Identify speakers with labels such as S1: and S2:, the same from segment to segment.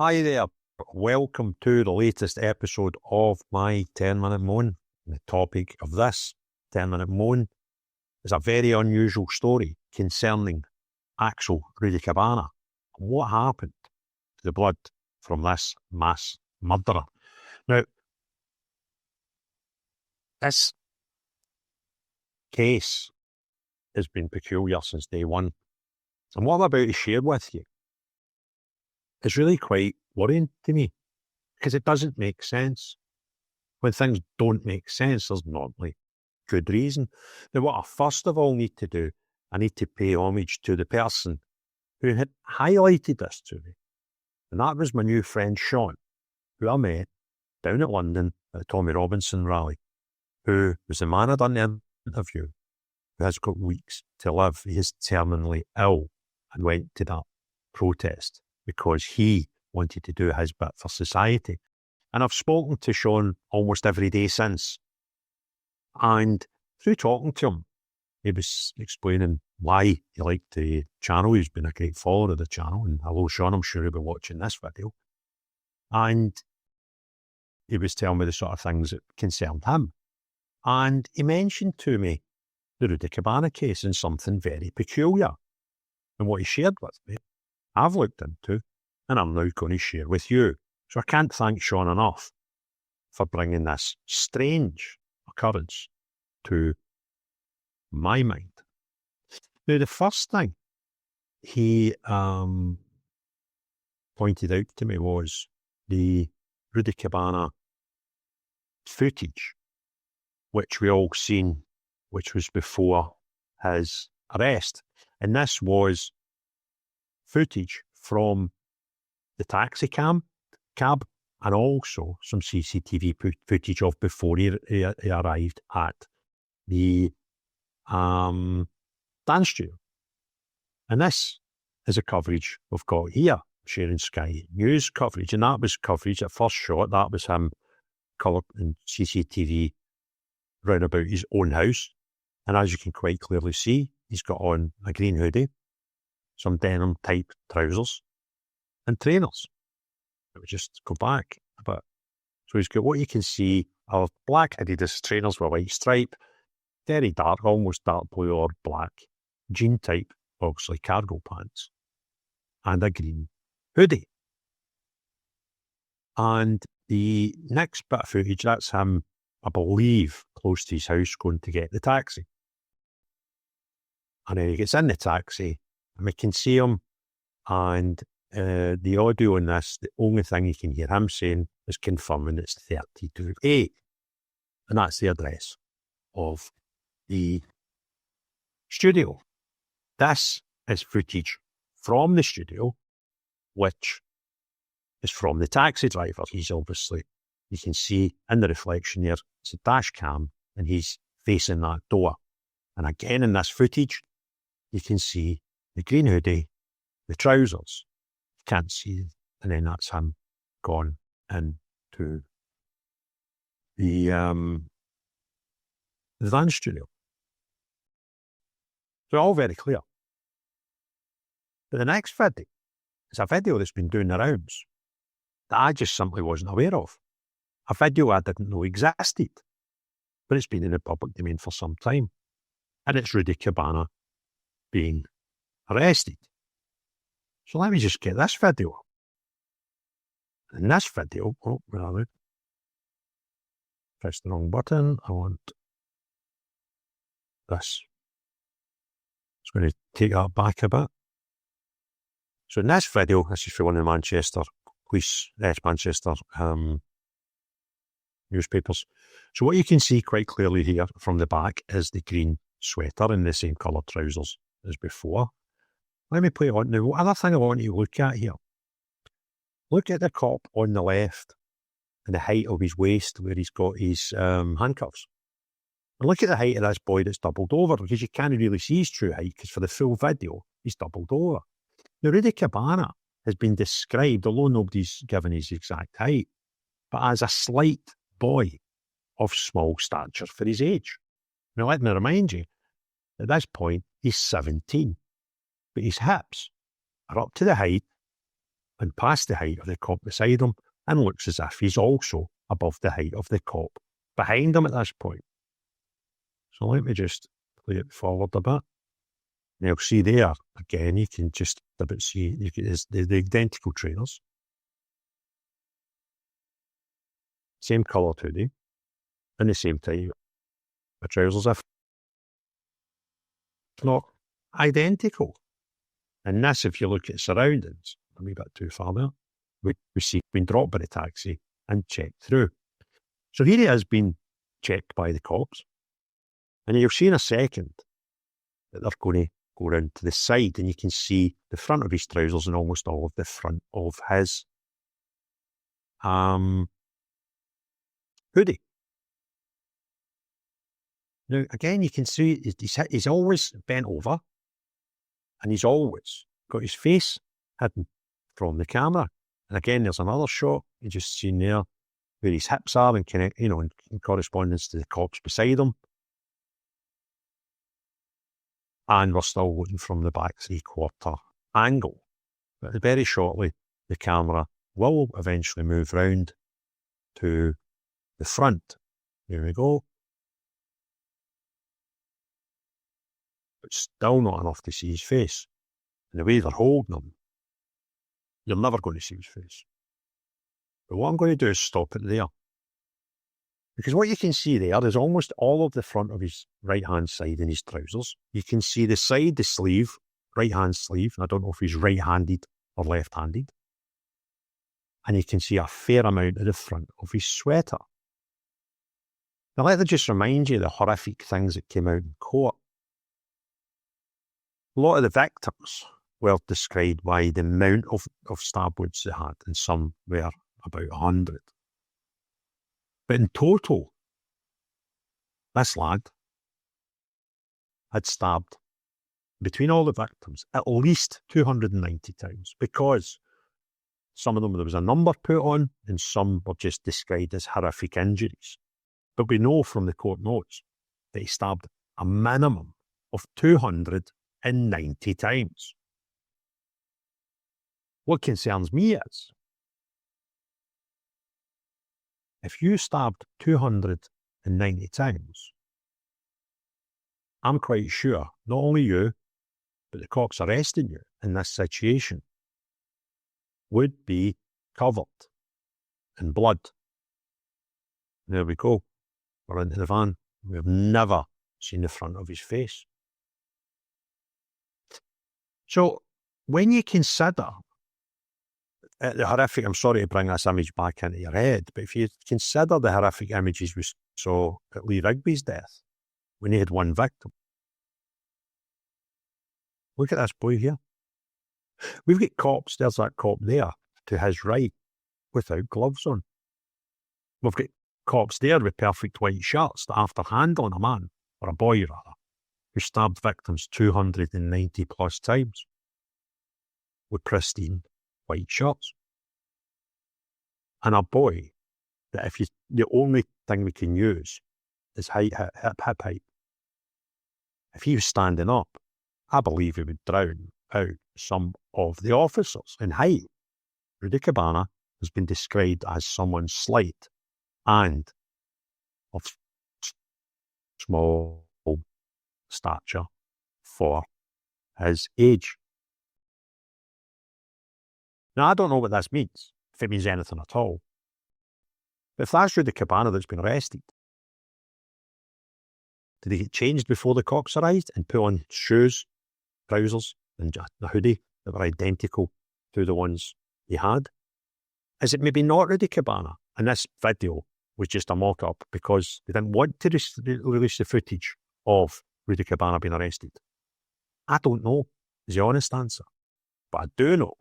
S1: Hi there, welcome to the latest episode of my 10-minute moan. The topic of this 10-minute moan is a very unusual story concerning Axel Rudakubana and what happened to the blood from this mass murderer. Now, this case has been peculiar since day one, and what I'm about to share with you is really quite worrying to me, because it doesn't make sense. When things don't make sense, there's normally good reason. Now, what I first of all need to do, I need to pay homage to the person who had highlighted this to me. And that was my new friend Sean, who I met down at London at the Tommy Robinson rally, who was the man I'd done the interview, who has got weeks to live. He is terminally ill and went to that protest because he wanted to do his bit for society. And I've spoken to Sean almost every day since. And through talking to him, he was explaining why he liked the channel. He's been a great follower of the channel. And hello, Sean, I'm sure he'll be watching this video. And he was telling me the sort of things that concerned him. And he mentioned to me the Rudakubana case and something very peculiar. And what he shared with me, I've looked into, and I'm now going to share with you. So I can't thank Sean enough for bringing this strange occurrence to my mind. Now, the first thing he pointed out to me was the Rudakubana footage, which we all seen, which was before his arrest. And this was footage from the taxi cab, and also some CCTV footage of before he arrived at the dance studio. And this is a coverage we've got here, sharing Sky News coverage. And that was coverage at first shot. That was him coloured in CCTV round about his own house. And as you can quite clearly see, he's got on a green hoodie, some denim type trousers, and trainers. Let me just go back a bit. So he's got what you can see are black Adidas trainers with a white stripe, very dark, almost dark blue or black jean type, obviously cargo pants, and a green hoodie. And the next bit of footage, that's him, I believe, close to his house going to get the taxi. And then he gets in the taxi, and we can see him, and the audio on this, the only thing you can hear him saying is confirming it's 32A. And that's the address of the studio. This is footage from the studio, which is from the taxi driver. He's obviously, you can see in the reflection there, it's a dash cam, and he's facing that door. And again, in this footage, you can see the green hoodie, the trousers. Can't see, and then that's him gone into the dance studio. So all very clear. But the next video is a video that's been doing the rounds that I just simply wasn't aware of. A video I didn't know existed, but it's been in the public domain for some time. And it's Rudakubana being arrested. So let me just get this video. In this video, oh, where are we? Press the wrong button. I want this. It's going to take that back a bit. So in this video, this is for one of the Manchester newspapers. So what you can see quite clearly here from the back is the green sweater in the same colour trousers as before. Let me play it on. Now, one other thing I want you to look at here. Look at the cop on the left and the height of his waist where he's got his handcuffs. And look at the height of this boy that's doubled over, because you can't really see his true height, because for the full video, he's doubled over. Now, Rudakubana has been described, although nobody's given his exact height, but as a slight boy of small stature for his age. Now, let me remind you, at this point, he's 17. But his hips are up to the height and past the height of the cop beside him, and looks as if he's also above the height of the cop behind him at this point. So let me just play it forward a bit. Now, you'll see there, again, you can just about see you get the identical trainers. Same coloured hoodie, and the same time, the trousers, if not identical. And this, if you look at surroundings, a wee bit too far there, we see been dropped by the taxi and checked through. So here he has been checked by the cops, and you'll see in a second that they're going to go round to the side, and you can see the front of his trousers and almost all of the front of his hoodie. Now, again, you can see he's always bent over, and he's always got his face hidden from the camera. And again, there's another shot you just seen there where his hips are and connect, in correspondence to the cops beside him. And we're still looking from the back 3/4 angle. But very shortly, the camera will eventually move round to the front. Here we go. But still not enough to see his face. And the way they're holding him, you're never going to see his face. But what I'm going to do is stop it there. Because what you can see there is almost all of the front of his right-hand side in his trousers. You can see the side, the sleeve, right-hand sleeve. And I don't know if he's right-handed or left-handed. And you can see a fair amount of the front of his sweater. Now, let me just remind you of the horrific things that came out in court. A lot of the victims were described by the amount of stab wounds they had, and some were about 100. But in total, this lad had stabbed, between all the victims, at least 290 times, because some of them there was a number put on, and some were just described as horrific injuries. But we know from the court notes that he stabbed a minimum of 290 times. What concerns me is, if you stabbed 290 times, I'm quite sure not only you, but the cops arresting you in this situation would be covered in blood. There we go. We're into the van. We've never seen the front of his face. So when you consider the horrific, I'm sorry to bring this image back into your head, but if you consider the horrific images we saw at Lee Rigby's death, when he had one victim, look at this boy here. We've got cops, there's that cop there to his right without gloves on. We've got cops there with perfect white shirts that after handling a man, or a boy rather, who stabbed victims 290 plus times with pristine white shirts. And a boy that if you, the only thing we can use is hip height. If he was standing up, I believe he would drown out some of the officers in height. Rudakubana has been described as someone slight and of small stature for his age. Now, I don't know what this means, if it means anything at all. But if that's Rudakubana that's been arrested, did he get changed before the cops arrived and put on shoes, trousers, and a hoodie that were identical to the ones he had? Is it maybe not Rudakubana? And this video was just a mock-up because they didn't want to release the footage of Rudakubana being arrested. I don't know, is the honest answer. But I do know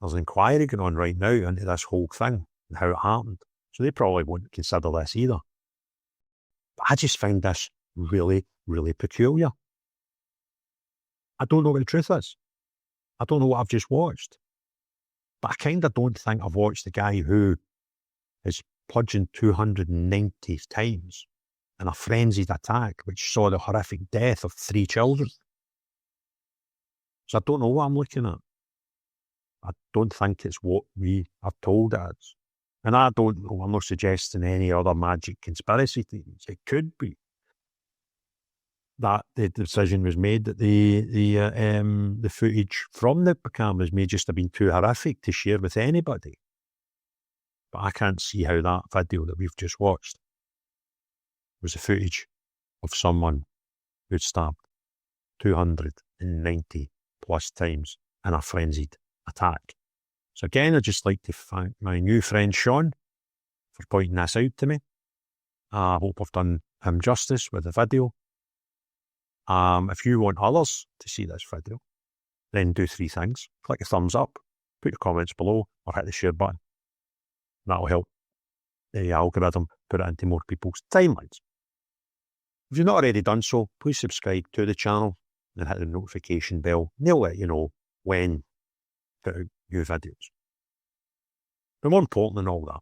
S1: there's an inquiry going on right now into this whole thing and how it happened. So they probably won't consider this either. But I just find this really, really peculiar. I don't know what the truth is. I don't know what I've just watched. But I kind of don't think I've watched the guy who is plunging 290 times in a frenzied attack which saw the horrific death of 3 children. So I don't know what I'm looking at. I don't think it's what we are told it is. And I don't know, I'm not suggesting any other magic conspiracy theories. It could be that the decision was made that the footage from the cameras may just have been too horrific to share with anybody. But I can't see how that video that we've just watched was the footage of someone who'd stabbed 290 plus times in a frenzied attack. So again, I'd just like to thank my new friend Sean for pointing this out to me. I hope I've done him justice with the video. If you want others to see this video, then do 3 things. Click a thumbs up, put your comments below, or hit the share button. That'll help the algorithm put it into more people's timelines. If you've not already done so, please subscribe to the channel and hit the notification bell. They'll let you know when I put out new videos. But more important than all that,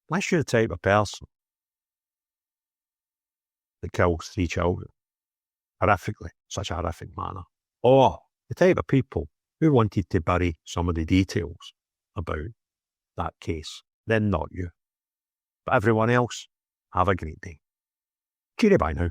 S1: unless you're the type of person that kills 3 children horrifically, such a horrific manner, or the type of people who wanted to bury some of the details about that case, then not you. But everyone else, have a great day. Cheery bye now.